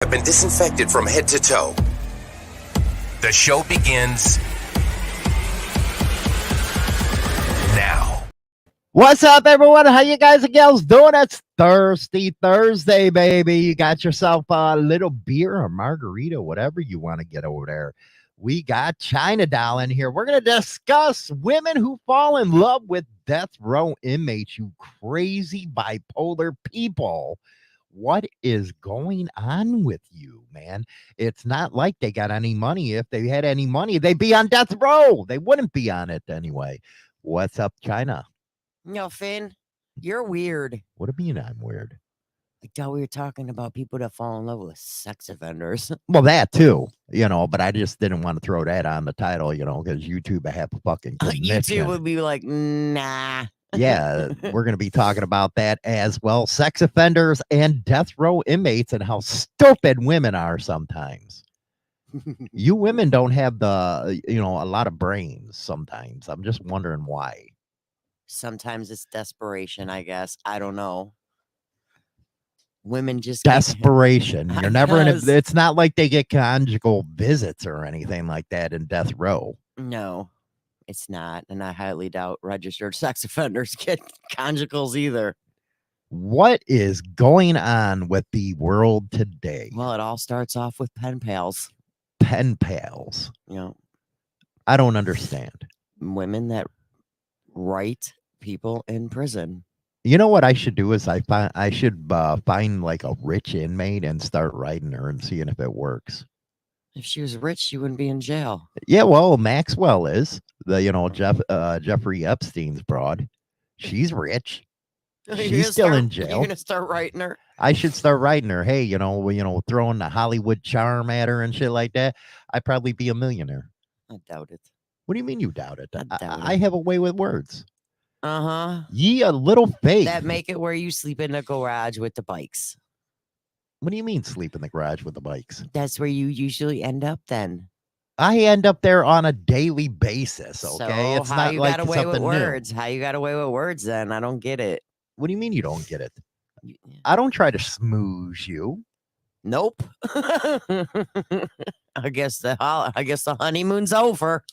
Have been disinfected from head to toe. The show begins now. What's up, everyone? How you guys and gals doing? It's Thirsty Thursday, baby. You got yourself a little beer or margarita, whatever you want to get over there. We got China Doll in here. We're going to discuss women who fall in love with death row inmates, you crazy bipolar people. What is going on with you, man? It's not like they got any money. If they had any money, they'd be on death row. They wouldn't be on it anyway. What's up, China? No, Finn, you're weird. What do you mean I'm weird? I thought we were talking about people that fall in love with sex offenders. Well, that too, but I just didn't want to throw that on the title, because YouTube I have a fucking YouTube would be like, nah. Yeah, we're going to be talking about that as well. Sex offenders and death row inmates and how stupid women are sometimes. You women don't have a lot of brains sometimes. I'm just wondering why. Sometimes it's desperation, I guess. I don't know. Women just desperation. You're never it's not like they get conjugal visits or anything like that in death row. No, it's not. And I highly doubt registered sex offenders get conjugals either. What is going on with the world today? Well, it all starts off with pen pals. Pen pals. I don't understand. Women that write people in prison. You know what I should do is I should find like a rich inmate and start writing her and seeing if it works. If she was rich, she wouldn't be in jail. Yeah, well, Maxwell is Jeffrey Epstein's broad. She's rich. She's still in jail. You're gonna start writing her. I should start writing her. Hey, throwing the Hollywood charm at her and shit like that. I'd probably be a millionaire. I doubt it. What do you mean you doubt it? I have a way with words. Ye a little fake. That make it where you sleep in the garage with the bikes. What do you mean sleep in the garage with the bikes? That's where you usually end up then. I end up there on a daily basis, okay? So it's how not you like got away with something words? new. How you got away with words then? I don't get it. What do you mean you don't get it? I don't try to smooze you. Nope. I guess the honeymoon's over.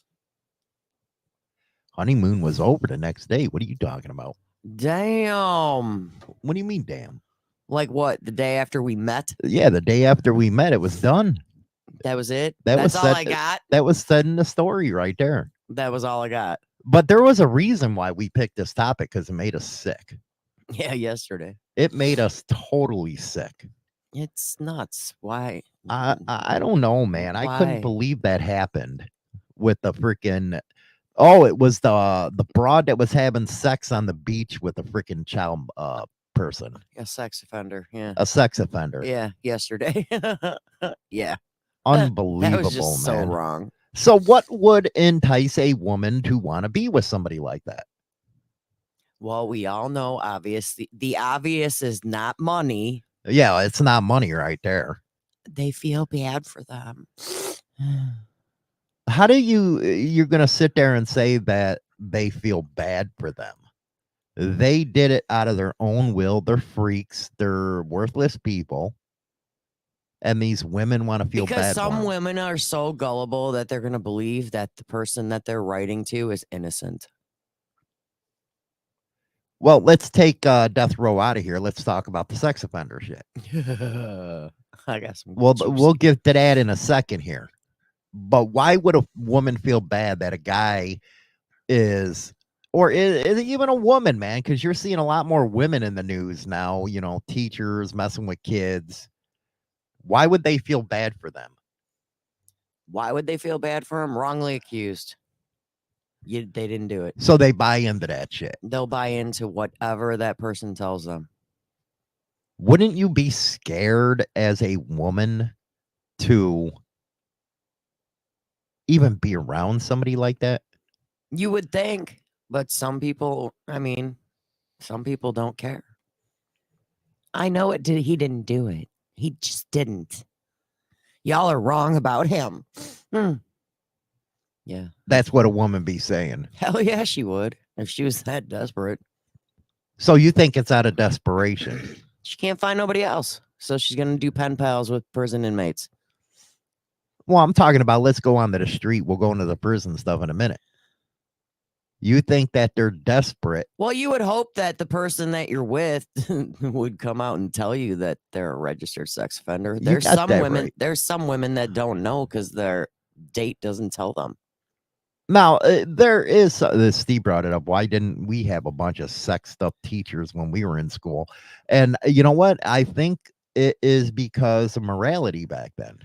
Honeymoon was over the next day. What are you talking about? Damn. What do you mean, damn? Like what? The day after we met? Yeah, the day after we met, it was done. That was it? That's all I got? That was said in the story right there. That was all I got. But there was a reason why we picked this topic, because it made us sick. Yeah, yesterday. It made us totally sick. It's nuts. Why? I don't know, man. Why? I couldn't believe that happened with the freaking... Oh, it was the broad that was having sex on the beach with a freaking child person. A sex offender, yeah. A sex offender. Yeah, yesterday. Yeah. Unbelievable, that was just man. So wrong. So what would entice a woman to want to be with somebody like that? Well, we all know, obviously, the obvious is not money. Yeah, it's not money right there. They feel bad for them. How do you're going to sit there and say that they feel bad for them? They did it out of their own will. They're freaks. They're worthless people. And these women want to feel bad because for some them. women are so gullible that they're going to believe that the person that they're writing to is innocent. Well, let's take death row out of here. Let's talk about the sex offender shit. I got some. We'll get to that in a second here. But why would a woman feel bad that a guy is even a woman, man? Because you're seeing a lot more women in the news now, teachers messing with kids. Why would they feel bad for them? Why would they feel bad for them? Wrongly accused. They didn't do it. So they buy into that shit. They'll buy into whatever that person tells them. Wouldn't you be scared as a woman to even be around somebody like that? You would think, but some people don't care. I know it did. He didn't do it. He just didn't. Y'all are wrong about him. Yeah. That's what a woman be saying. Hell yeah, she would. If she was that desperate. So you think it's out of desperation? She can't find nobody else. So she's gonna do pen pals with prison inmates. Well, I'm talking about let's go onto the street. We'll go into the prison stuff in a minute. You think that they're desperate? Well, you would hope that the person that you're with would come out and tell you that they're a registered sex offender. There's got some that women. right. There's some women that don't know because their date doesn't tell them. Now, there is Steve brought it up. Why didn't we have a bunch of sexed up teachers when we were in school? And you know what? I think it is because of morality back then.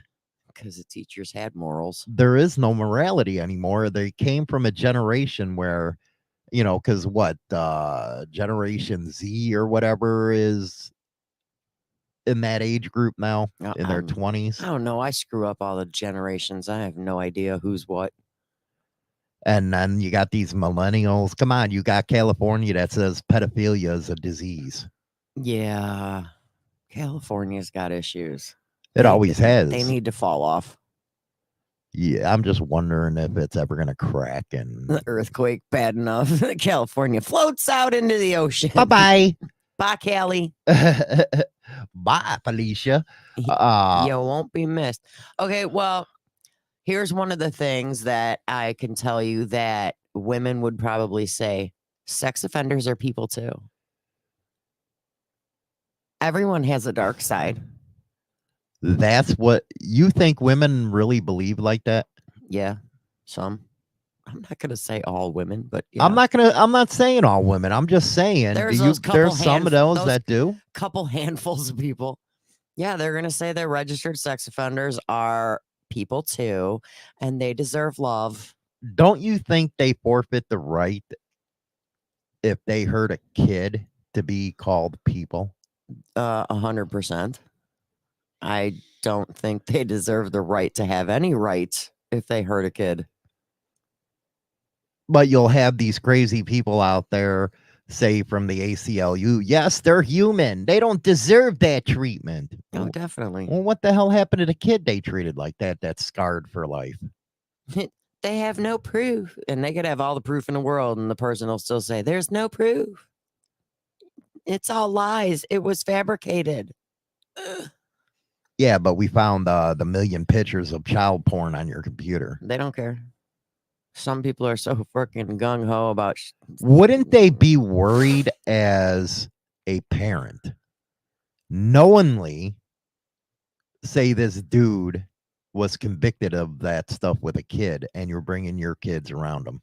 Because the teachers had morals. There is no morality anymore. They came from a generation where, you know, because what Generation Z or whatever is in that age group now in their 20s. I don't know. I screw up all the generations. I have no idea who's what. And then you got these millennials. Come on, you got California that says pedophilia is a disease. Yeah, California's got issues. It always has. They need to fall off. Yeah, I'm just wondering if it's ever going to crack and The earthquake bad enough. California floats out into the ocean. bye-bye. Bye, Callie. Bye, Felicia. You won't be missed. Okay, well, here's one of the things that I can tell you that women would probably say. Sex offenders are people too. Everyone has a dark side. That's what you think women really believe like that? Yeah, some. I'm not gonna say all women, but yeah. I'm not saying all women. I'm just saying There's some of those that do. Couple handfuls of people. Yeah, they're gonna say that registered sex offenders are people too, and they deserve love. Don't you think they forfeit the right if they hurt a kid to be called people? 100%. I don't think they deserve the right to have any rights if they hurt a kid. But you'll have these crazy people out there say from the ACLU, yes, they're human. They don't deserve that treatment. Oh, definitely. Well, what the hell happened to the kid they treated like that that's scarred for life? They have no proof. And they could have all the proof in the world, and the person will still say, there's no proof. It's all lies. It was fabricated. Ugh. Yeah, but we found the million pictures of child porn on your computer. They don't care. Some people are so freaking gung-ho about... Wouldn't they be worried as a parent? Knowingly say this dude was convicted of that stuff with a kid and you're bringing your kids around him.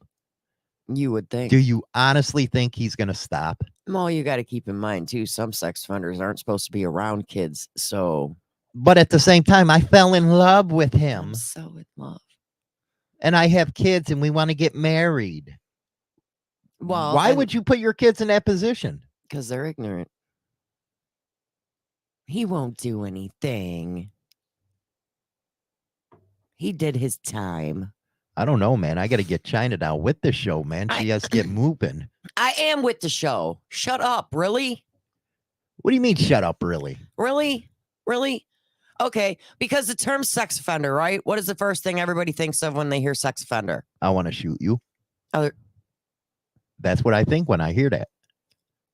You would think. Do you honestly think he's going to stop? Well, you got to keep in mind, too, some sex offenders aren't supposed to be around kids, so... But at the same time, I fell in love with him. I'm so in love. And I have kids and we want to get married. Well, why would you put your kids in that position? Because they're ignorant. He won't do anything. He did his time. I don't know, man. I got to get China down with the show, man. She has to get moving. I am with the show. Shut up, really? What do you mean, shut up, really? Really? Really? Okay, because the term sex offender, right? What is the first thing everybody thinks of when they hear sex offender? I want to shoot you. Oh, that's what I think when I hear that.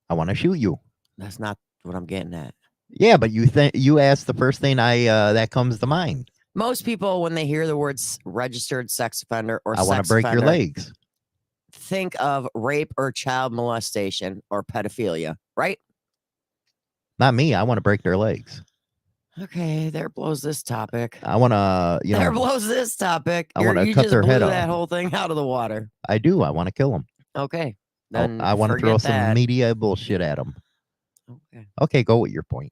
I want to shoot you. That's not what I'm getting at. Yeah, but you asked the first thing that comes to mind. Most people, when they hear the words registered sex offender or I want to break your legs, think of rape or child molestation or pedophilia, right? Not me. I want to break their legs. Okay, there blows this topic. I want to, there blows this topic. I want to cut their head off. That whole thing out of the water. I do. I want to kill them. Okay, then I want to throw some media bullshit at them. Okay. Okay, go with your point.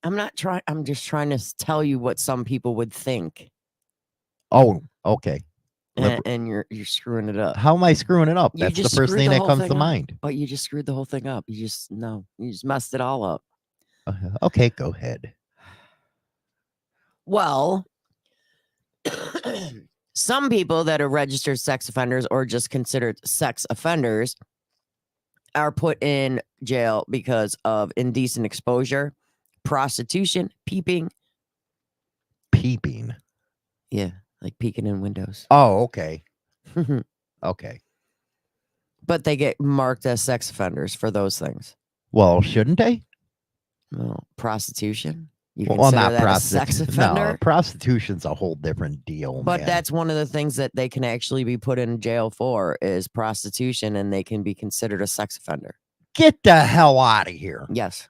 I'm not trying. I'm just trying to tell you what some people would think. Oh, okay. And you're screwing it up. How am I screwing it up? That's the first thing that comes to mind. But you just screwed the whole thing up. You just messed it all up. Okay, go ahead. Well, some people that are registered sex offenders or just considered sex offenders are put in jail because of indecent exposure, prostitution, peeping. Peeping? Yeah, like peeking in windows. Oh, okay. Okay. But they get marked as sex offenders for those things. Well, shouldn't they? Well, prostitution. You Well, consider not that a sex prostitution. offender? No, prostitution's a whole different deal, But man. that's one of the things that they can actually be put in jail for is prostitution, and they can be considered a sex offender. Get the hell out of here. Yes.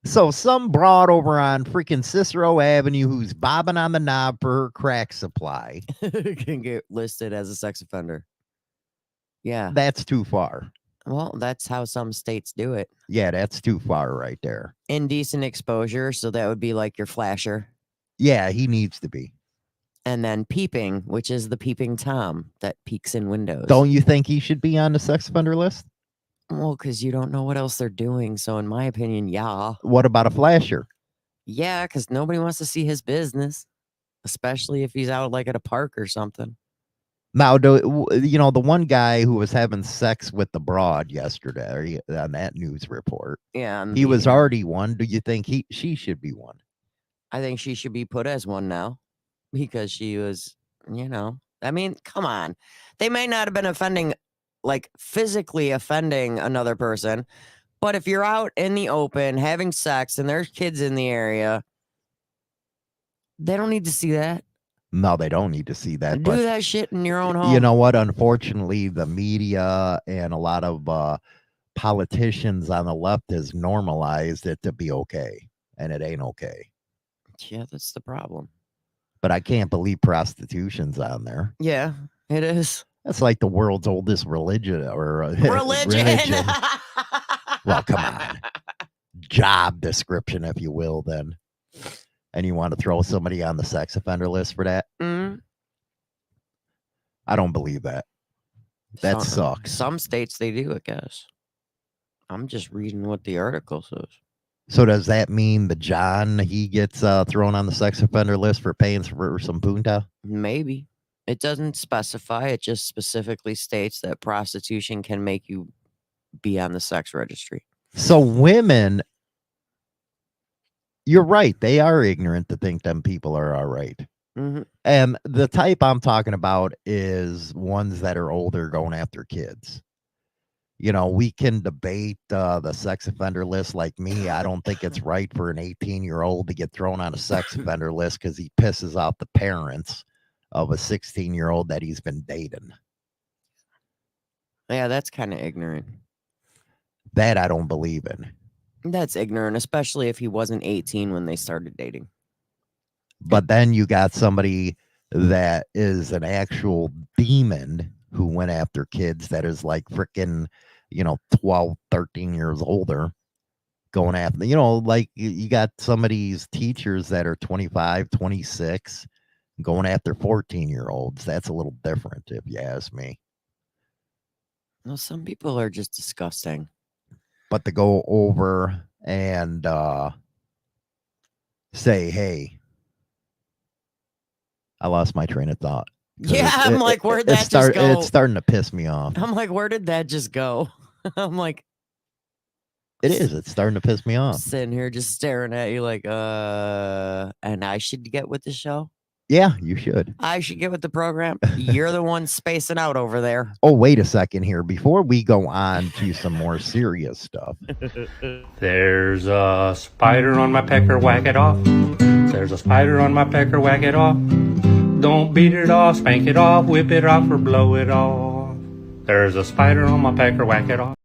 So some broad over on freaking Cicero Avenue who's bobbing on the knob for her crack supply. Can get listed as a sex offender. Yeah. That's too far. Well, that's how some states do it. Yeah, that's too far right there. Indecent exposure, so that would be like your flasher. Yeah, he needs to be. And then peeping, which is the peeping Tom that peeks in windows. Don't you think he should be on the sex offender list? Well, because you don't know what else they're doing. So in my opinion, yeah. What about a flasher? Yeah, because nobody wants to see his business, especially if he's out like at a park or something. Now, the one guy who was having sex with the broad yesterday on that news report, Yeah. he was already one. Do you think she should be one? I think she should be put as one now because she was, I mean, come on. They may not have been offending, like physically offending another person, but if you're out in the open having sex and there's kids in the area, they don't need to see that. No, they don't need to see that. Do that shit in your own home. You know what? Unfortunately, the media and a lot of politicians on the left has normalized it to be okay, and it ain't okay. Yeah, that's the problem. But I can't believe prostitution's on there. Yeah, it is. That's like the world's oldest religion or religion. Well, come on. Job description, if you will, then. And you want to throw somebody on the sex offender list for that? Mm-hmm. I don't believe that. That sucks. Some states they do, I guess. I'm just reading what the article says. So does that mean the John, he gets thrown on the sex offender list for paying for some punta? Maybe. It doesn't specify. It just specifically states that prostitution can make you be on the sex registry. So women, you're right. They are ignorant to think them people are all right. Mm-hmm. And the type I'm talking about is ones that are older going after kids. We can debate the sex offender list like me. I don't think it's right for an 18-year-old to get thrown on a sex offender list because he pisses off the parents of a 16-year-old that he's been dating. Yeah, that's kind of ignorant. That I don't believe in. That's ignorant, especially if he wasn't 18 when they started dating. But then you got somebody that is an actual demon who went after kids that is like freaking, 12, 13 years older going after, like you got some of these teachers that are 25, 26 going after 14-year-olds. That's a little different if you ask me. Well, some people are just disgusting. But to go over and say, hey, I lost my train of thought. Yeah, I'm like, where'd that just go? It's starting to piss me off. I'm like, where did that just go? I'm like, it is. It's starting to piss me off. Sitting here just staring at you like, and I should get with the show? Yeah, you should. I should get with the program. You're the one spacing out over there. Oh, wait a second here. Before we go on to some more serious stuff. There's a spider on my pecker, whack it off. There's a spider on my pecker, whack it off. Don't beat it off, spank it off, whip it off, or blow it off. There's a spider on my pecker, whack it off.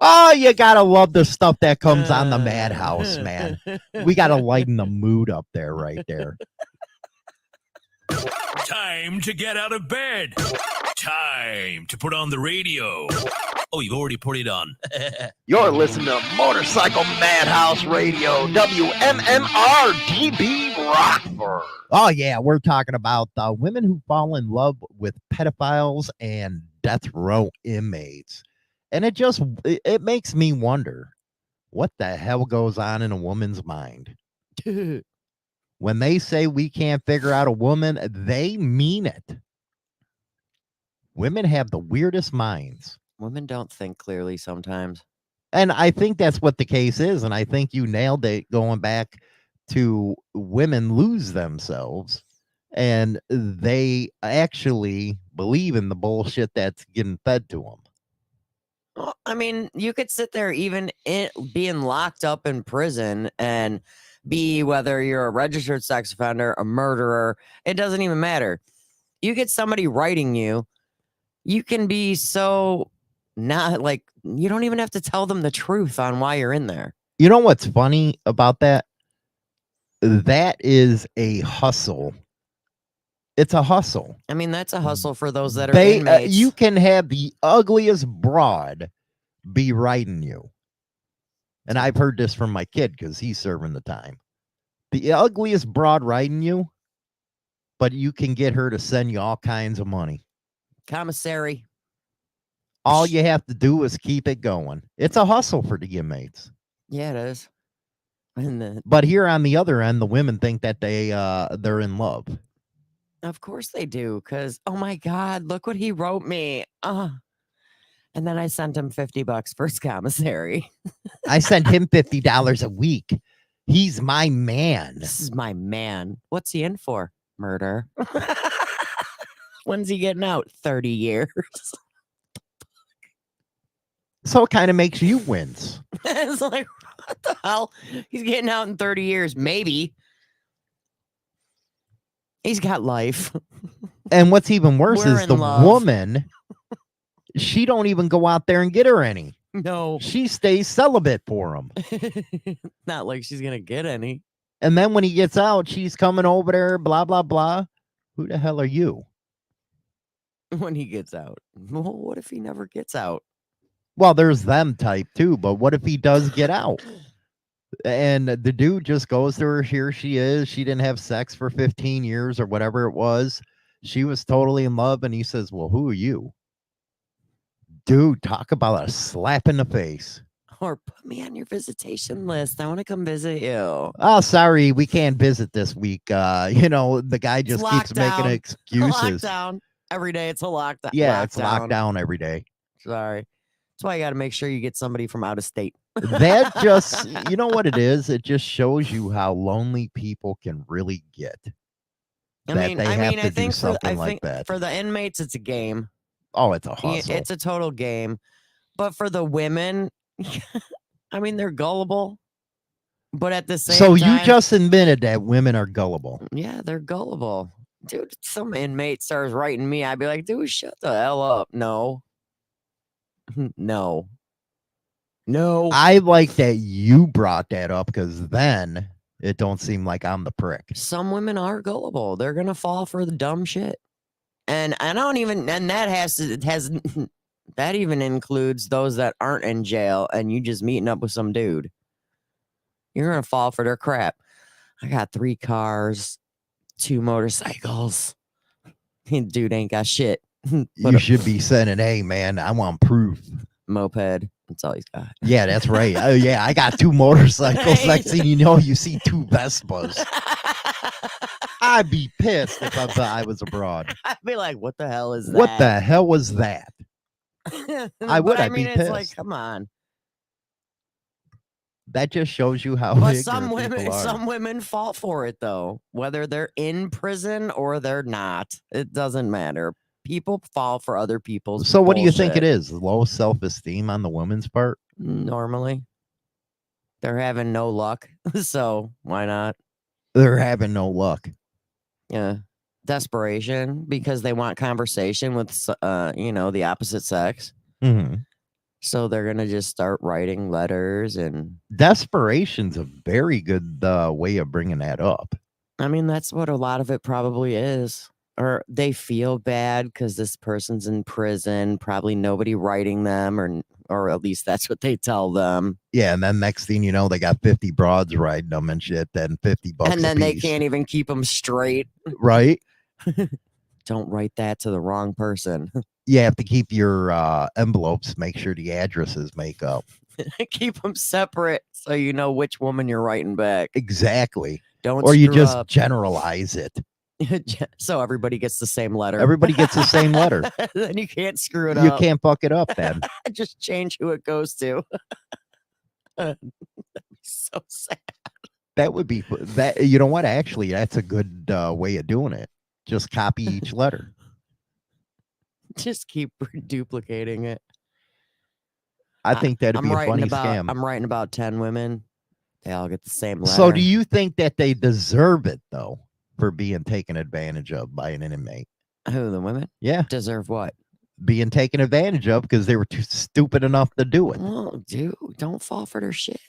Oh, you gotta love the stuff that comes on the Madhouse, man. We gotta lighten the mood up there, right there. Time to get out of bed. Time to put on the radio. Oh, you've already put it on. You're listening to Motorcycle Madhouse Radio, WMMR DB Rockford. Oh, yeah, we're talking about women who fall in love with pedophiles and death row inmates. And it makes me wonder, what the hell goes on in a woman's mind? When they say we can't figure out a woman, they mean it. Women have the weirdest minds. Women don't think clearly sometimes. And I think that's what the case is. And I think you nailed it going back to women lose themselves. And they actually believe in the bullshit that's getting fed to them. Well, I mean, you could sit there even being locked up in prison and be, whether you're a registered sex offender, a murderer, it doesn't even matter. You get somebody writing you, you can be so not like, you don't even have to tell them the truth on why you're in there. You know what's funny about that? That is a hustle. It's a hustle. I mean, that's a hustle for those that are inmates. You can have the ugliest broad be writing you. And I've heard this from my kid because he's serving the time. The ugliest broad writing you, but you can get her to send you all kinds of money. Commissary. All you have to do is keep it going. It's a hustle for the inmates. Yeah, it is. And But here on the other end, the women think that they're in love. of course they do, because, oh my God, look what he wrote me. And then I sent him $50 for his commissary. I send him $50 a week. He's my man. This is my man. What's he in for? Murder. When's he getting out? 30 years. So it kind of makes you wince. It's like, what the hell? He's getting out in 30 years. Maybe. He's got life. And what's even worse We're is in the love. woman, she don't even go out there and get her any. No. She stays celibate for him. Not like she's going to get any. And then when he gets out, she's coming over there, blah, blah, blah. Who the hell are you? When he gets out. Well, what if he never gets out? Well, there's them type too, but what if he does get out? And the dude just goes to her, here she is. She didn't have sex for 15 years or whatever it was. She was totally in love. And he says, well, who are you? Dude, talk about a slap in the face. Or put me on your visitation list. I want to come visit you. Oh, sorry, we can't visit this week. The guy just keeps making lockdown. excuses. Lockdown. Every day it's a lockdown. Yeah, it's lockdown every day. Sorry. That's why you got to make sure you get somebody from out of state. That just, you know what it is? It just shows you how lonely people can really get. I That mean, they I have mean, to I do think something like think that. for the inmates, it's a game. Oh, it's a Yeah, hustle. it's a total game. But for the women, I mean, they're gullible. But at the same So time, you just admitted that women are gullible. yeah, they're gullible. Dude, some inmate starts writing me. I'd be like, dude, shut the hell up. No. No. No. I like that you brought that up because then it don't seem like I'm the prick. Some women are gullible. They're gonna fall for the dumb shit. And I don't even, and that that even includes those that aren't in jail and you just meeting up with some dude. You're gonna fall for their crap. I got 3 cars, 2 motorcycles. Dude ain't got shit. You should be sending, hey man, I want proof. Moped. That's all he's got. Yeah, that's right. Oh yeah, I got 2 motorcycles. Next thing you know, you see 2 Vespas. I'd be pissed if I was abroad. I'd be like, what the hell is that? What the hell was that? I would. But I'd be it's like, pissed. come on. That just shows you how But ignorant people are. some women fall for it though. Whether they're in prison or they're not. It doesn't matter. People fall for other people's So what do you think it bullshit. is? Low self-esteem on the woman's part? Normally. They're having no luck. So why not? They're having no luck. Yeah. Desperation because they want conversation with the opposite sex. Mm-hmm. So they're gonna just start writing letters, and Desperation's a very good way of bringing that up. I mean that's what a lot of it probably is. Or they feel bad because this person's in prison. Probably nobody writing them, or at least that's what they tell them. Yeah, and then next thing you know, they got 50 broads riding them and shit. Then $50, And then a they piece. can't even keep them straight. Right? Don't write that to the wrong person. You have to keep your envelopes. Make sure the addresses make up. Keep them separate so you know which woman you're writing back. Exactly. Don't Or you screw just up. generalize it. So everybody gets the same letter. Everybody gets the same letter. Then you can't screw it You up. can't fuck it up then. Just change who it goes to. That'd be so sad. That would be that. You know what? Actually, that's a good way of doing it. Just copy each letter. Just keep duplicating it. I think that'd be a funny scam. I'm writing about 10 women. They all get the same letter. So do you think that they deserve it, though, for being taken advantage of by an inmate? Who, the women? Yeah. Deserve what? Being taken advantage of because they were too stupid enough to do it. Well, dude, don't fall for their shit.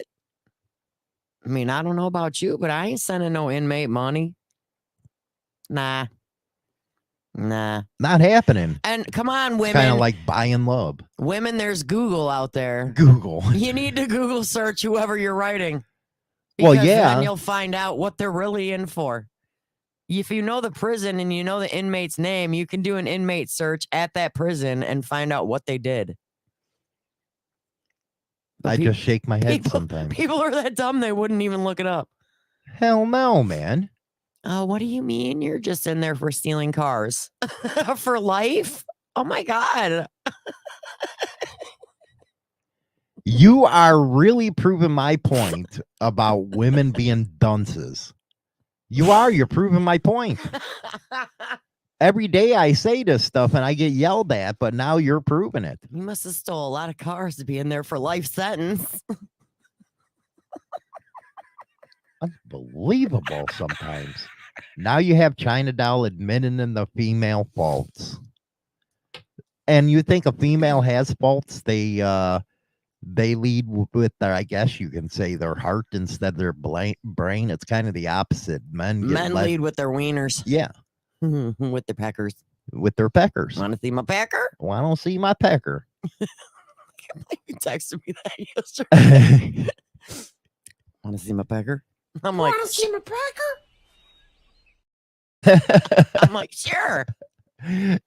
I mean, I don't know about you, but I ain't sending no inmate money. Nah. Not happening. And come on, women. Kind of like buying love. Women, there's Google out there. Google. You need to Google search whoever you're writing. Well, Because yeah. then you'll find out what they're really in for. If you know the prison and you know the inmate's name, you can do an inmate search at that prison and find out what they did. But I just shake my head sometimes. People are that dumb, they wouldn't even look it up. Hell no, man. Oh, what do you mean? You're just in there for stealing cars? For life? Oh my God. You are really proving my point about women being dunces. You are. You're proving my point. Every day I say this stuff and I get yelled at, but now you're proving it. You must have stole a lot of cars to be in there for life sentence. Unbelievable sometimes. Now you have China Doll admitting in the female faults. And you think a female has faults, they lead with their, I guess you can say, their heart instead of their brain. It's kind of the opposite. Men lead with their wieners. Yeah. With their peckers. With their peckers. Want to see my pecker? Well, I don't see my pecker. You texted me that yesterday. Want to see my pecker? I'm like, want to see my pecker? I'm like, sure.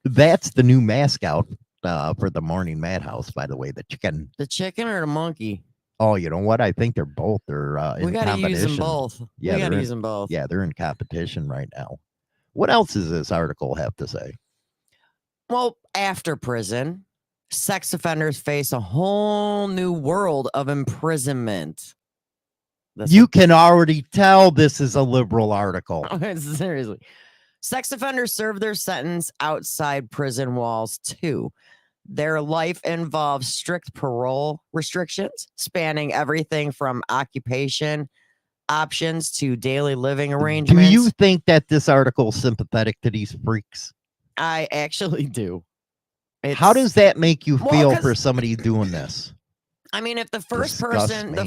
That's the new mascot for the morning madhouse, by the way. The chicken. The chicken or the monkey? Oh, you know what? I think they're both. They're in we gotta competition. use them both. Yeah, we gotta use them both. Yeah, they're in competition right now. What else does this article have to say? Well, after prison, sex offenders face a whole new world of imprisonment. You can already tell this is a liberal article. Seriously. Sex offenders serve their sentence outside prison walls too. Their life involves strict parole restrictions, spanning everything from occupation options to daily living arrangements. Do you think that this article is sympathetic to these freaks? I actually do. How does that make you feel for somebody doing this? I mean, if the first person, the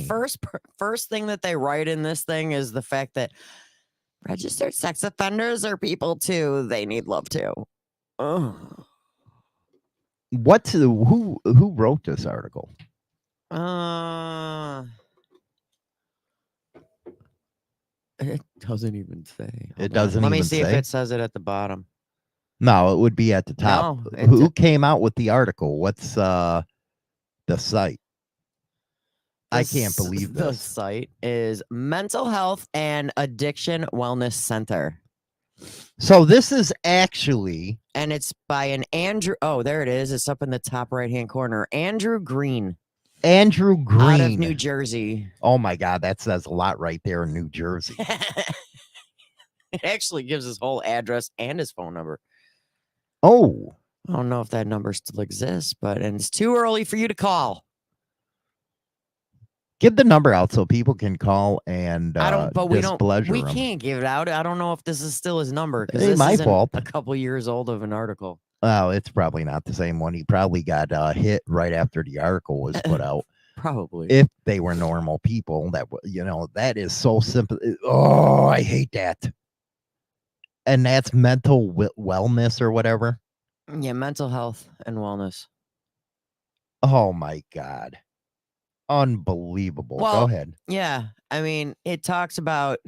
first thing that they write in this thing is the fact that registered sex offenders are people too, they need love too. Ugh. Who wrote this article? It doesn't even say. It doesn't. Let me see if it says it at the bottom. No, it would be at the top. No, who came out with the article? What's the site? I can't believe this. The site is Mental Health and Addiction Wellness Center. So this is actually, and it's by an Andrew. Oh, there it is. It's up in the top right-hand corner. Andrew Green. Andrew Green. Out of New Jersey. Oh my God, that says a lot right there in New Jersey. It actually gives his whole address and his phone number. Oh. I don't know if that number still exists, but and it's too early for you to call. Give the number out so people can call and we can't give it out. I don't know if this is still his number because this my isn't fault. A couple years old of an article. Oh, it's probably not the same one. He probably got hit right after the article was put out. Probably. If they were normal people, that is so simple. Oh, I hate that. And that's mental wellness or whatever. Yeah, mental health and wellness. Oh my God. Unbelievable. Well, go ahead. Yeah, I mean, it talks about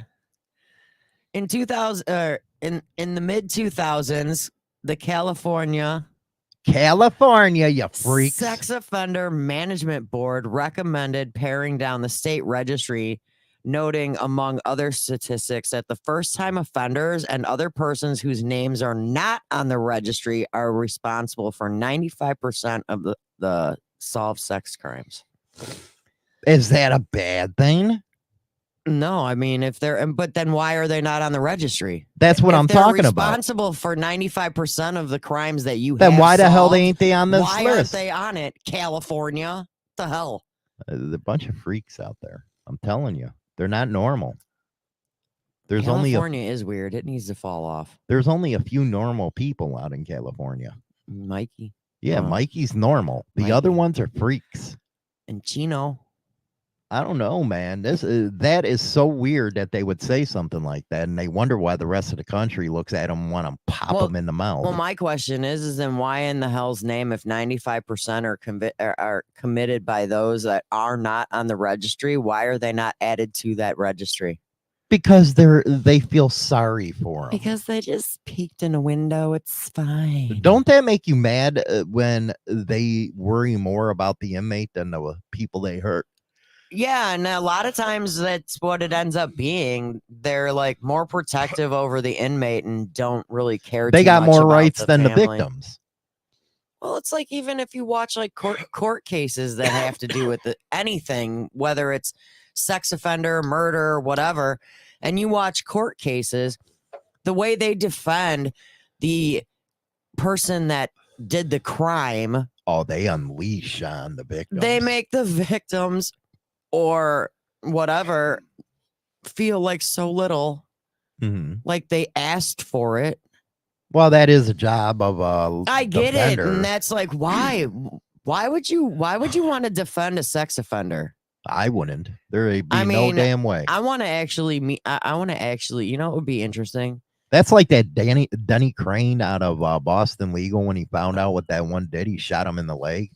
in 2000 in the mid 2000s, the California, you freaks. Sex Offender Management Board recommended paring down the state registry, noting among other statistics that the first-time offenders and other persons whose names are not on the registry are responsible for 95% of the solved sex crimes. Is that a bad thing? No, I mean, but then why are they not on the registry? That's what I'm talking about. Responsible for 95% of the crimes that you then have why the hell solved, ain't they on this why list? aren't they on it, California? the hell? There's a bunch of freaks out there. I'm telling you, they're not normal. There's only California is weird. It needs to fall off. there's only a few normal people out in California. Mikey Yeah, Oh. Mikey's normal. The other Mikey. ones are freaks. and Chino. I don't know, man. That is so weird that they would say something like that, and they wonder why the rest of the country looks at them and want to pop Well- them in the mouth. Well, my question is then why in the hell's name, if 95% are committed by those that are not on the registry, why are they not added to that registry? Because they feel sorry for them. Because they just peeked in a window. It's fine. Don't that make you mad when they worry more about the inmate than the people they hurt? Yeah, and a lot of times that's what it ends up being. They're like more protective over the inmate and don't really care. They too got much more about rights than the family. victims. Well, it's like even if you watch like court cases that have to do with anything, whether it's sex offender, murder, whatever, and you watch court cases, the way they defend the person that did the crime, Oh, they unleash on the victims. they make the victims or whatever feel like so little, Mhm. like they asked for it. Well, that is a job of a I get defender. it, and that's like why would you want to defend a sex offender? I wouldn't. There'd be I no mean, damn way. I want to actually meet. I want to actually. You know, what would be interesting. That's like that Denny Crane out of Boston Legal when he found out what that one did. He shot him in the leg.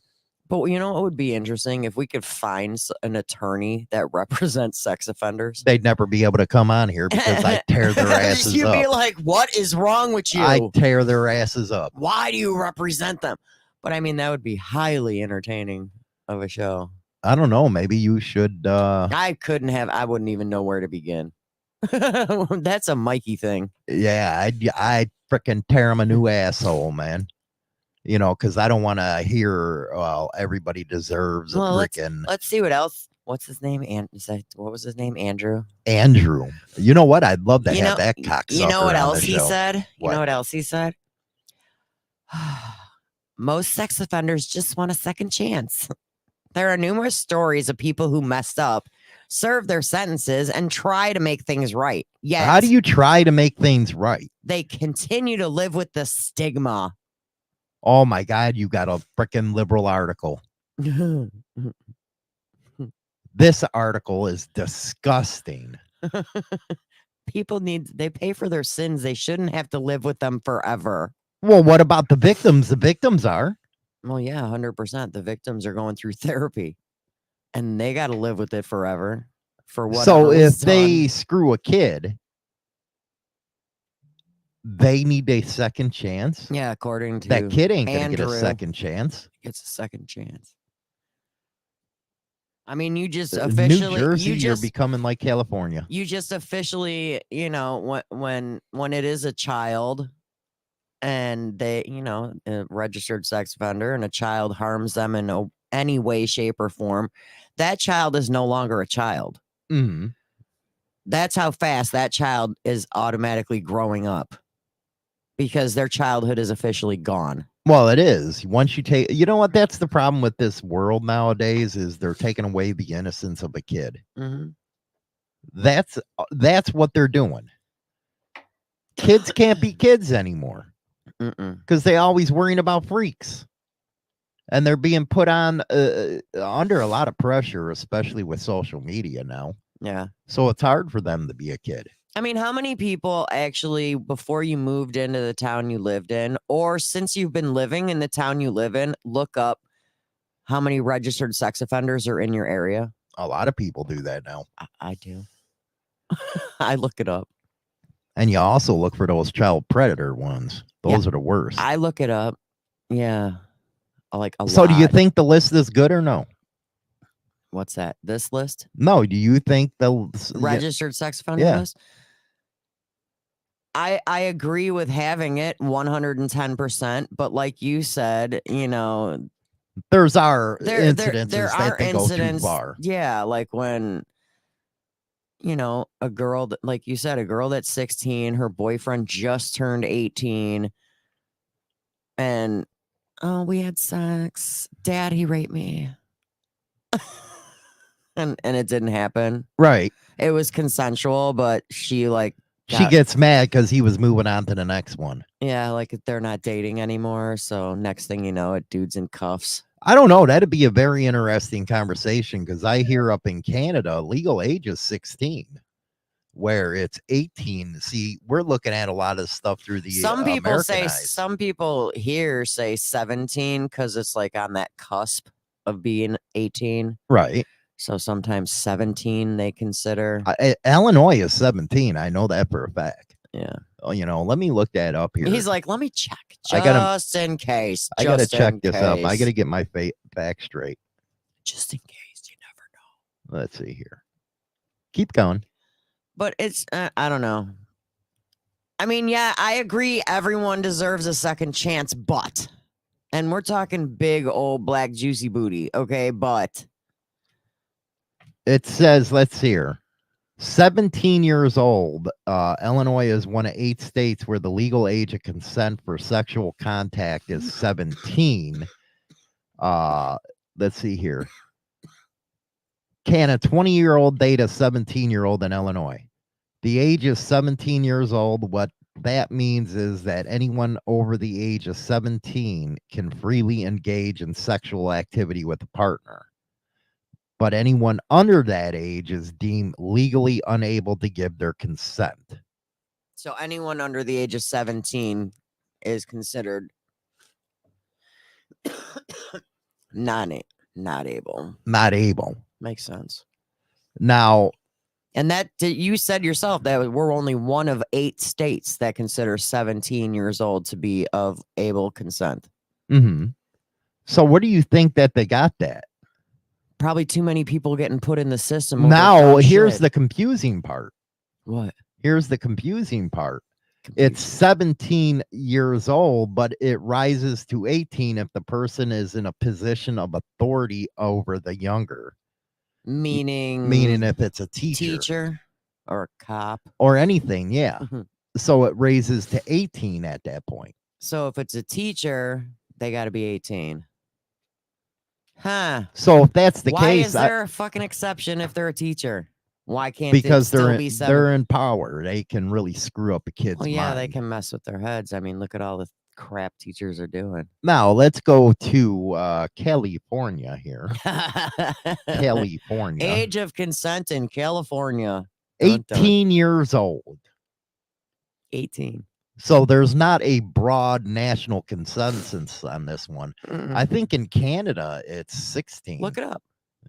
But you know, what would be interesting if we could find an attorney that represents sex offenders. They'd never be able to come on here because I tear their asses You'd up. be like, "What is wrong with you? I tear their asses up. Why do you represent them?" But I mean, that would be highly entertaining of a show. I don't know. Maybe you should. I wouldn't even know where to begin. That's a Mikey thing. Yeah, I'd freaking tear him a new asshole, man. You know, because I don't want to hear. Well, everybody deserves a Well, freaking Let's see what else. What's his name? What was his name? Andrew. Andrew. You know what? I'd love to You have know- that cocksucker. You know what on else the he show. said? You What? know what else he said? Most sex offenders just want a second chance. There are numerous stories of people who messed up, serve their sentences, and try to make things right. Yet How do you try to make things right? they continue to live with the stigma. Oh my God, you got a freaking liberal article. This article is disgusting. They pay for their sins. They shouldn't have to live with them forever. Well, what about the victims? The victims are. Well, yeah, 100%. The victims are going through therapy and they got to live with it forever for what. So if they screw a kid, they need a second chance. yeah, according to That kid ain't gonna get a Andrew, second chance. gets a second chance. I mean, you just New officially, Jersey, you're becoming like California. you just officially, you know, when it is a child and they, you know, a registered sex offender and a child harms them in any way, shape, or form, that child is no longer a child. Mhm. That's how fast that child is automatically growing up because their childhood is officially gone. Well, it is. Once you take, you know what? That's the problem with this world nowadays is they're taking away the innocence of a kid. Mm-hmm. That's what they're doing. Kids can't be kids anymore because they always worrying about freaks, and they're being put on under a lot of pressure, especially with social media now. Yeah. So it's hard for them to be a kid. I mean, how many people actually, before you moved into the town you lived in, or since you've been living in the town you live in, look up how many registered sex offenders are in your area? A lot of people do that now. I do. I look it up. And you also look for those child predator ones. Those are the worst. I look it up. Yeah. Like a So do you lot. think the list is good or no? What's that? This list? No, do you think the Registered sex offender Yeah. list? I agree with having it 110%, but like you said, you know, there's our there incidences are that they go too incidents. far. Yeah, like when, you know, a girl, like you said, a girl that's 16, her boyfriend just turned 18, and oh, we had sex. Dad, he raped me. and it didn't happen. Right. It was consensual, but she like She got- gets mad because he was moving on to the next one. yeah, like they're not dating anymore. So next thing you know, it dude's in cuffs. I don't know. That'd be a very interesting conversation because I hear up in Canada, legal age is 16, where it's 18. See, we're looking at a lot of stuff through the Some people say, American eyes. some people here say 17 because it's like on that cusp of being 18. Right. So sometimes 17 they consider. Illinois is 17. I know that for a fact. Yeah. Oh, let me look that up here. He's like, let me check I gotta- just in case. I gotta just check in this up. I case. gotta get my facts straight. Just in case. You never know. Let's see here. Keep going. But it's, I don't know. I mean, yeah, I agree. Everyone deserves a second chance, but, and we're talking big old black juicy booty, okay? But It says, let's see here. 17 years old. Illinois is one of 8 states where the legal age of consent for sexual contact is 17. Let's see here. Can a 20-year-old date a 17-year-old in Illinois? The age is 17 years old. What that means is that anyone over the age of 17 can freely engage in sexual activity with a partner. But anyone under that age is deemed legally unable to give their consent. so anyone under the age of 17 is considered not able. Not able. Makes sense. Now, And that you said yourself that we're only one of 8 states that consider 17 years old to be of able consent. so what do you think that they got that? Probably too many people getting put in the system. over Now, dumb here's shit. the confusing part. What? Here's the confusing part. It's 17 years old, but it rises to 18 if the person is in a position of authority over the younger. meaning If it's a teacher, teacher or a cop. or anything, yeah. Mhm. So it raises to 18 at that point. So if it's a teacher, they got to be 18. Huh? So if that's the Why case, is there a fucking exception if they're a teacher? Why can't because it still they're be they're in power, they can really screw up a kid's Well, yeah, they mind. can mess with their heads. I mean, look at all the crap teachers are doing. Now let's go to California here. California, Age of consent in California. Dun, dun. 18 years old. 18. So there's not a broad national consensus on this one. I think in Canada it's 16. Look it up.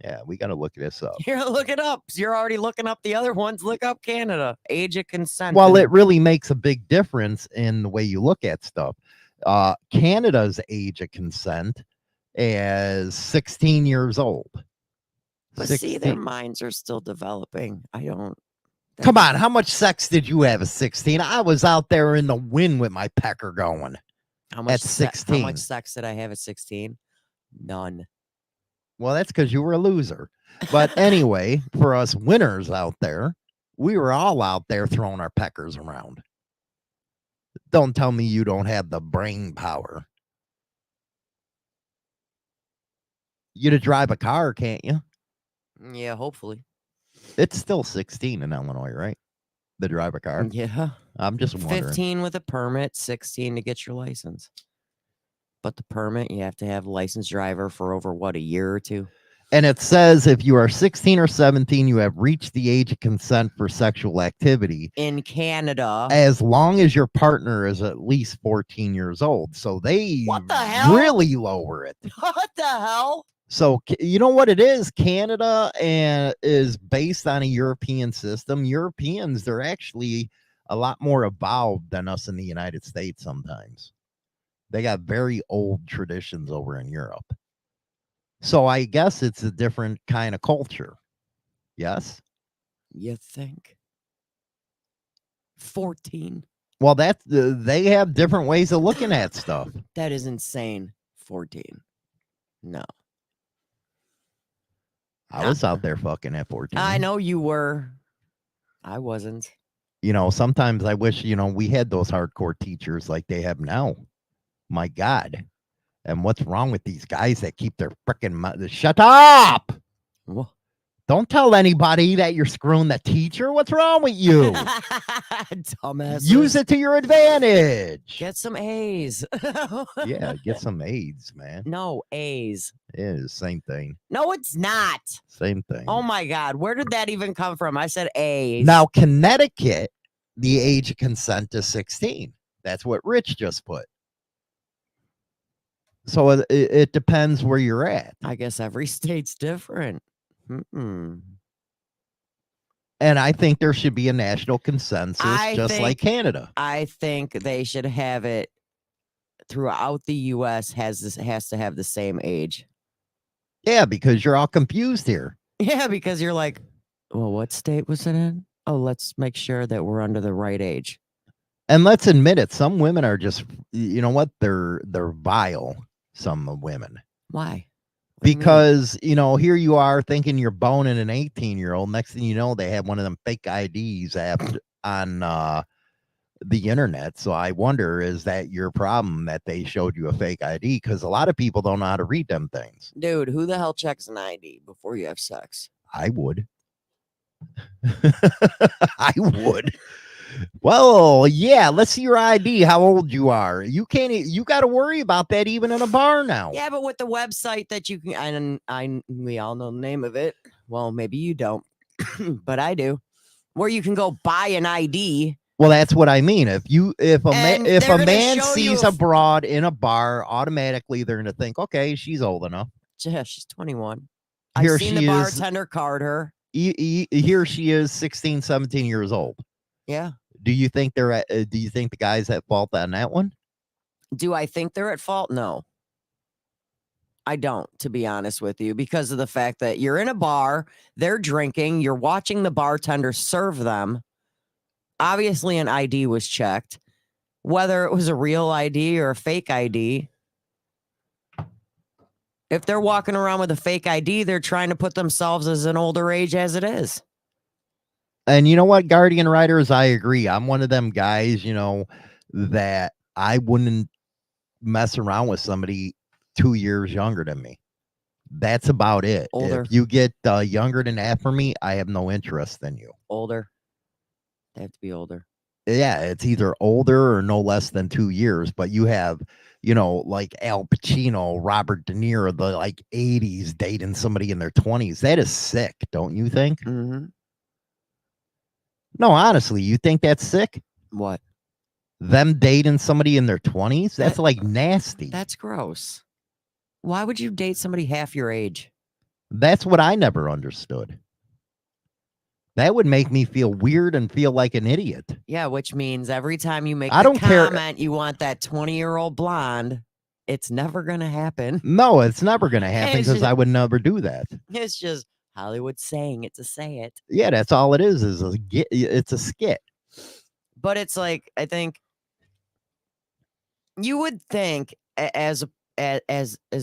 Yeah, we got to look this up. Here, look it up. You're already looking up the other ones. Look up Canada. Age of consent. Well, in- it really makes a big difference in the way you look at stuff. Canada's age of consent is 16 years old. But see, their 16. minds are still developing. I don't. Come on, how much sex did you have at 16? I was out there in the wind with my pecker going. How much at How 16. much sex did I have at 16? None. Well, that's because you were a loser. But anyway, for us winners out there, we were all out there throwing our peckers around. Don't tell me you don't have the brain power. You to drive a car, can't you? Yeah, hopefully. It's still 16 in Illinois, right? The drive a car. Yeah. I'm just wondering. 15 with a permit, 16 to get your license. But the permit, you have to have a licensed driver for over, what, a year or two? And it says if you are 16 or 17, you have reached the age of consent for sexual activity. In Canada. As long as your partner is at least 14 years old. So they What the hell? really lower it. What the hell? So you know what it is? Canada is based on a European system. Europeans, they're actually a lot more evolved than us in the United States sometimes. They got very old traditions over in Europe. So I guess it's a different kind of culture. Yes? You think? 14. Well, they have different ways of looking at stuff. That is insane. 14. No. I was out there fucking at 14. I know you were. I wasn't. You know, sometimes I wish, we had those hardcore teachers like they have now. My God. And what's wrong with these guys that keep their freaking mouth? Shut up! Wha- Don't tell anybody that you're screwing the teacher. What's wrong with you? Dumbasses. Use it to your advantage. Get some A's. Yeah, get some AIDS, man. No, A's. It is same thing. No, it's not. Same thing. Oh my God. Where did that even come from? I said A's. Now, Connecticut, the age of consent is 16. That's what Rich just put. So it depends where you're at. I guess every state's different. Mm-mm. And I think there should be a national consensus, just like Canada. I think they should have it throughout the U.S. has to have the same age. Yeah, because you're all confused here. Yeah, because you're like, well, what state was it in? Oh, let's make sure that we're under the right age. And let's admit it, some women are just, you know what? They're vile. Some women. Why? Because, you know, here you are thinking you're boning an 18-year-old. Next thing you know, they have one of them fake IDs on the internet. So I wonder, is that your problem that they showed you a fake ID? Because a lot of people don't know how to read them things. Dude, who the hell checks an ID before you have sex? I would. I would. Well, yeah, let's see your ID, how old you are. You got to worry about that even in a bar now. Yeah, but with the website that you can, we all know the name of it. Well, maybe you don't, but I do. Where you can go buy an ID. Well, that's what I mean. If a man sees a a broad in a bar, automatically they're going to think, okay, she's old enough. Yeah, she's 21. Here I've seen she the is. bartender card her. Here she is, 16, 17 years old. Yeah. Do you think do you think the guy's at fault on that one? Do I think they're at fault? No. I don't, to be honest with you, because of the fact that you're in a bar, they're drinking, you're watching the bartender serve them. Obviously, an ID was checked. Whether it was a real ID or a fake ID. If they're walking around with a fake ID, they're trying to put themselves as an older age as it is. And you know what, Guardian Riders, I agree. I'm one of them guys, you know, that I wouldn't mess around with somebody 2 years younger than me. That's about it. Older. If you get younger than that for me, I have no interest in you. Older. They have to be older. Yeah, it's either older or no less than 2 years. But you have, you know, like Al Pacino, Robert De Niro, the like 80s dating somebody in their 20s. That is sick, don't you think? Mm-hmm. No, honestly, you think that's sick? What? Them dating somebody in their 20s? That's like nasty. That's gross. Why would you date somebody half your age? That's what I never understood. That would make me feel weird and feel like an idiot. Yeah, which means every time you make I don't care. comment you want that 20-year-old blonde, it's never going to happen. No, it's never going to happen It's because just- I would never do that. It's just Hollywood saying it to say it. Yeah, that's all it is it's a skit. But it's like, I think you would think as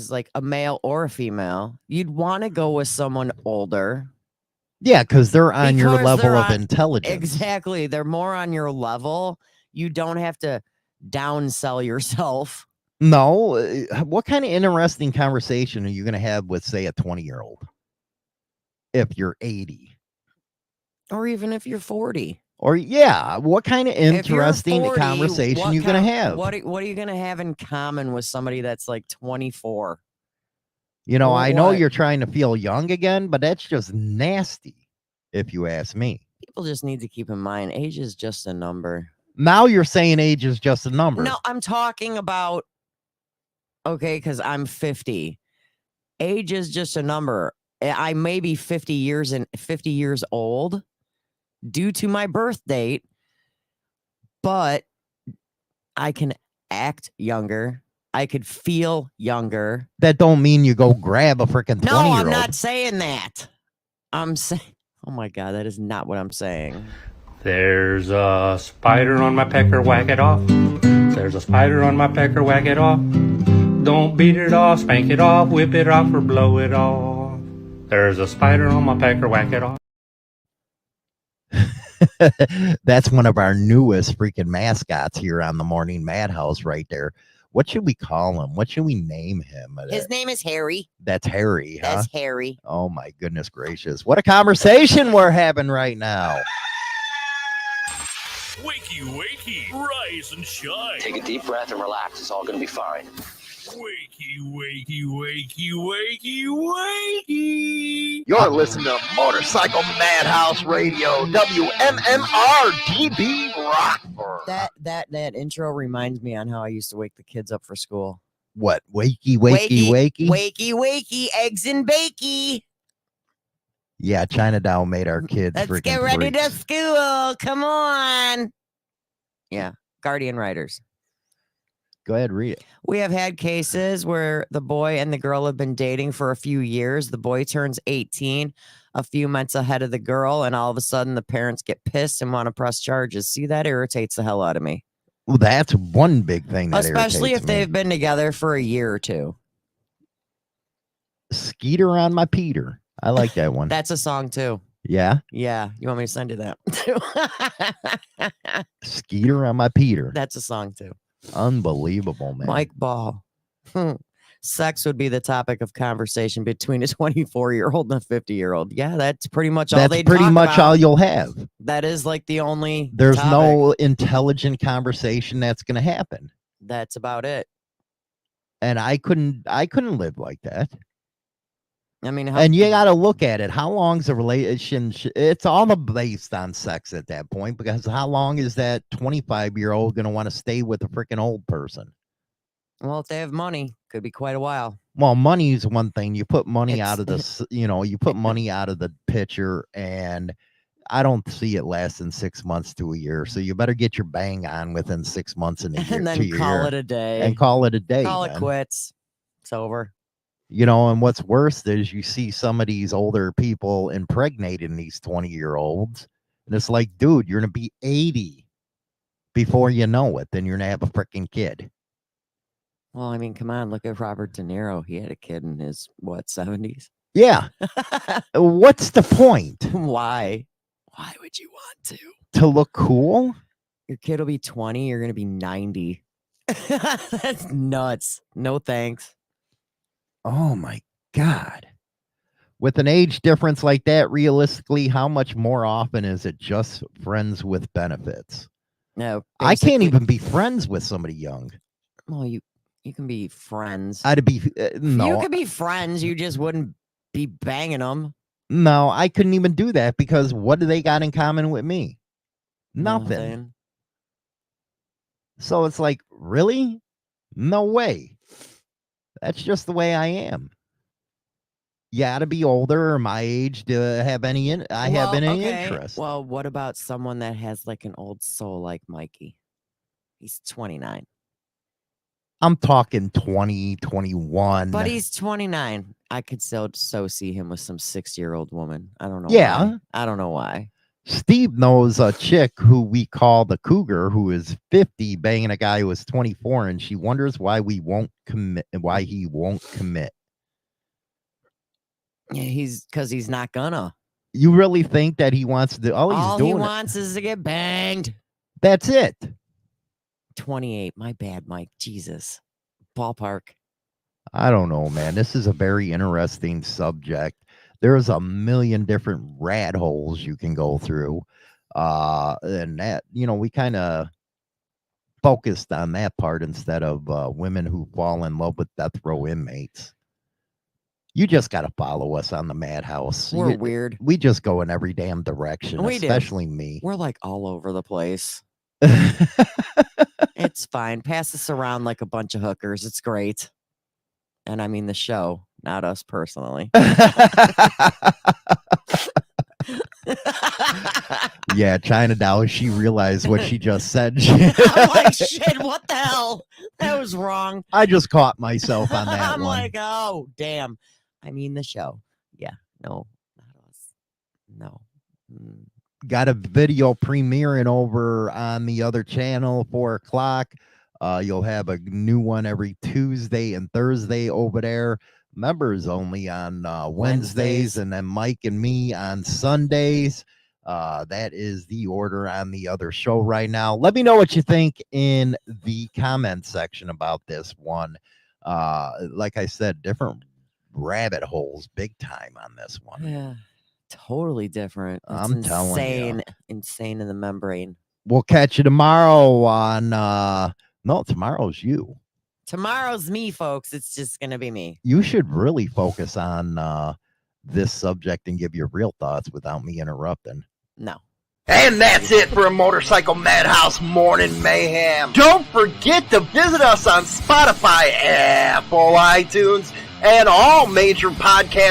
like a male or a female, you'd want to go with someone older. Yeah, because they're on your Because level they're of on- intelligence. Exactly. They're more on your level. You don't have to downsell yourself. No, what kind of interesting conversation are you going to have with, say, a 20-year-old? If you're 80. Or even if you're 40. Or, yeah, what kind of If you're interesting 40, conversation what you going to kind- have? What are you going to have in common with somebody that's like 24? You know, Well, I know what? you're trying to feel young again, but that's just nasty, if you ask me. People just need to keep in mind age is just a number. Now you're saying age is just a number. No, I'm talking about, okay, because I'm 50. Age is just a number. I may be 50 years old due to my birth date, but I can act younger. I could feel younger. That don't mean you go grab a freaking 20-year-old. No, I'm not saying that. I'm saying, oh my God, that is not what I'm saying. There's a spider on my pecker, whack it off. There's a spider on my pecker, whack it off. Don't beat it off, spank it off, whip it off, or blow it off. There's a spider on my pecker, whack it off. That's one of our newest freaking mascots here on the Morning Madhouse right there. What should we call him? What should we name him? His name is Harry. That's Harry, huh? That's Harry. Oh my goodness gracious. What a conversation we're having right now. Wakey, wakey, rise and shine. Take a deep breath and relax. It's all going to be fine. Wakey, wakey, wakey, wakey, wakey. You're listening to Motorcycle Madhouse Radio, WMMR DB Rockford. That intro reminds me on how I used to wake the kids up for school. What? Wakey, wakey, wakey? Wakey, wakey, eggs and bakey. Yeah, China Doll made our kids Let's freaking get ready to freaks. school. Come on. Yeah, Guardian Riders. Go ahead, read it. We have had cases where the boy and the girl have been dating for a few years. The boy turns 18 a few months ahead of the girl, and all of a sudden the parents get pissed and want to press charges. See, that irritates the hell out of me. Well, that's one big thing that Especially if irritates me. they've been together for a year or two. Skeeter on my Peter. I like that one. That's a song too. Yeah. Yeah, you want me to send you that too? Skeeter on my Peter. That's a song too. Unbelievable, man. Mike Ball. Sex would be the topic of conversation between a 24-year-old and a 50-year-old. Yeah, that's pretty much all they That's pretty talk much about. all you'll have. That is like the only There's topic. no intelligent conversation that's going to happen. That's about it. And I couldn't live like that. I mean, And you got to look at it. How long's a relationship? It's all based on sex at that point, because how long is that 25-year-old going to want to stay with a freaking old person? well, if they have money, could be quite a while. Well, money is one thing. You put money It's- out of the, you put money out of the picture, and I don't see it lasting 6 months to a year. So you better get your bang on within 6 months and a year, And to then a call year, it a day. and call it a day. Call it man. quits. It's over. And what's worse is you see some of these older people impregnating these 20-year-olds, and it's like, dude, you're gonna be 80 before you know it. Then you're gonna have a freaking kid. Well, I mean, come on. Look at Robert De Niro. He had a kid in his, 70s? Yeah. What's the point? Why? Why would you want to? To look cool? Your kid will be 20. You're going to be 90. That's nuts. No thanks. Oh my God. With an age difference like that, realistically, how much more often is it just friends with benefits? No. I can't basically- even be friends with somebody young. Well, you can be friends. I'd be You no, could be friends. You just wouldn't be banging them. no, I couldn't even do that, because what do they got in common with me? Nothing. So it's like, really? No way. That's just the way I am. You got to be older or my age to have any have any interest. Well, what about someone that has like an old soul like Mikey? He's 29. I'm talking 20, 21. But he's 29. I could still so see him with some 60-year-old woman. I don't know Yeah. why. I don't know why. Steve knows a chick who we call the Cougar, who is 50, banging a guy who is 24, and she wonders why he won't commit. Yeah, because he's not gonna. You really think that he wants to? All All he's he doing. wants is to get banged. That's it. 28. My bad, Mike. Jesus. Ballpark. I don't know, man. This is a very interesting subject. There's a million different rat holes you can go through. And that, we kind of focused on that part instead of women who fall in love with death row inmates. You just got to follow us on the Madhouse. We're weird. We just go in every damn direction, We do. especially me. We're like all over the place. It's fine. Pass this around like a bunch of hookers. It's great. And I mean the show, not us personally. Yeah, China Doll, she realized what she just said. I'm like, shit, what the hell? That was wrong. I just caught myself on that I'm one. like, oh, damn. I mean the show. Yeah. No, not us. No. Got a video premiering over on the other channel, 4 o'clock. You'll have a new one every Tuesday and Thursday over there. Members only on Wednesdays, and then Mike and me on Sundays. That is the order on the other show right now. Let me know what you think in the comment section about this one. Like I said, different rabbit holes big time on this one. Yeah, totally different. It's I'm telling you. insane in the membrane. We'll catch you tomorrow on no, tomorrow's you. Tomorrow's me, folks. It's just gonna be me. You should really focus on this subject and give your real thoughts without me interrupting. No. And that's it for a Motorcycle Madhouse Morning Mayhem. Don't forget to visit us on Spotify, Apple, iTunes, and all major podcast